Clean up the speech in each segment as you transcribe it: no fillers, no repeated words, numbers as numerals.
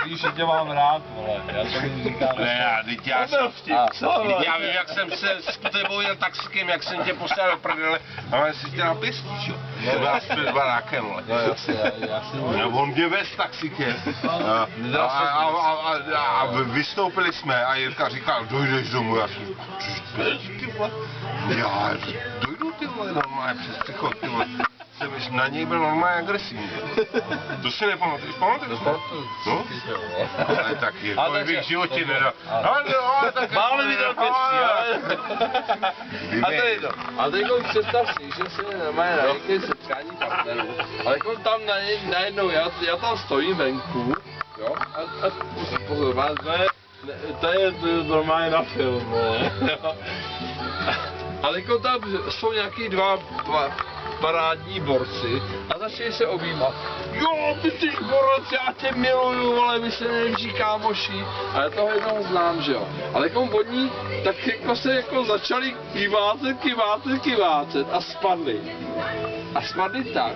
víš, že tě mám rád, vole, já to mi říkám. Ne, teď já jsem já vím, jak jsem se s tebou jel taxikem, jak jsem tě poslal do prdele, ale jsi tě na pěstí, jo? To byla před barákem, vole. No jasně, já si No, on mě vez taxikem a vystoupili jsme a Jirka říkal, dojdeš domů, já jsem ty vole, já dojdu ty vole, normálně přes přechod ty vole. Jsem na něj byl normálně agresivní. To si nepamatuješ, pamatuješ? No? Ale tak Jirko bych v životě nedal. Ale tak... Málo mi dal pěstí, ale... A to je to. A teď představ si, že se normálně na nějaké setkání partnerů, ale jako tam najednou, já tam stojím venku, jo, a pozor, to je normálně na film, ne? Ale jako tam jsou nějaký dva parádní borci a začali se objímat. Jo, ty jsi borec, já tě miluju, ale my se nejlepší kámoši. A já toho jednoho znám, že jo. Ale jako oni tak jako se jako začali kyvácet a spadli. A spadli tak,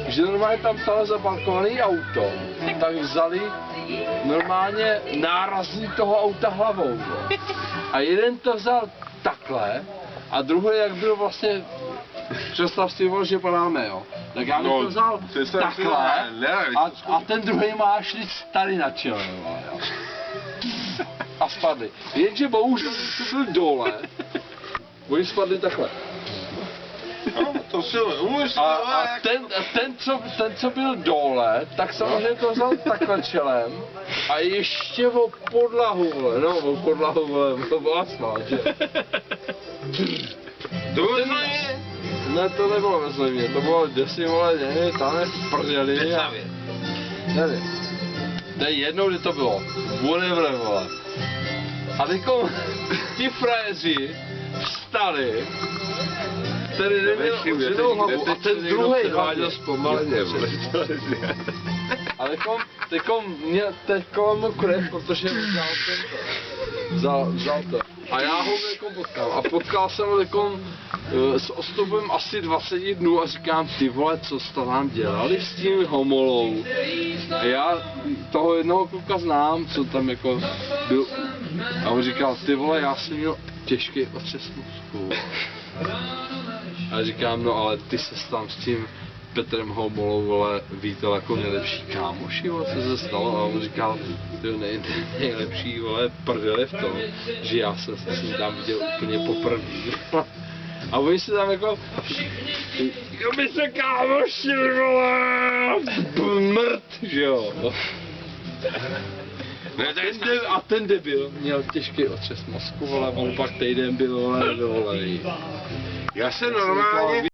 že normálně tam stále zaparkované auto, tak vzali normálně nárazník toho auta hlavou. Jo. A jeden to vzal takhle a druhý jak byl vlastně, představ si, že padáme, jo. Tak já bych to vzal takhle a ten druhý má šli tady na čele, jo. A spadli. Jenže bohužel, to byl dole, oni spadli takhle. No, to si umíš a ten, co byl dole, tak samozřejmě to vzal takhle čelem a ještě o podlahu, o asfalt, že? To bylo Ne, to nebylo ve Zlivě, to bylo děsi, vole, ne, tam je v prdeli a... Nevím. To je jednou, kdy to bylo. Whatever, vole. A teďko ti frajeři vstali, který neměl užinou hlavu a ten druhej hlavně. zpomaleně, vole. Ale teďko mu krev, protože vzal to. A já ho potkal. A potkal jsem ho s odstupem asi 20 dnů a říkám, ty vole, co jste tam dělali s tím homolou? A já toho jednoho kluka znám, co tam jako byl. A on říkal, ty vole, já jsem měl těžký otřes mozku. A říkám, no ale ty se tam s tím Petrem Homolou, vole, vítel jako nejlepší kámoši, vole, co se stalo, a on říkal, ty nejlepší, vole, prdele v tom, že já jsem se s ním tam viděl úplně poprvé. A oni se tam jako my se kámoši, vole, mrt, že jo. A ten debil měl těžký otřes mozku, vole, on pak týden byl, vole, dovolený. Já se normálně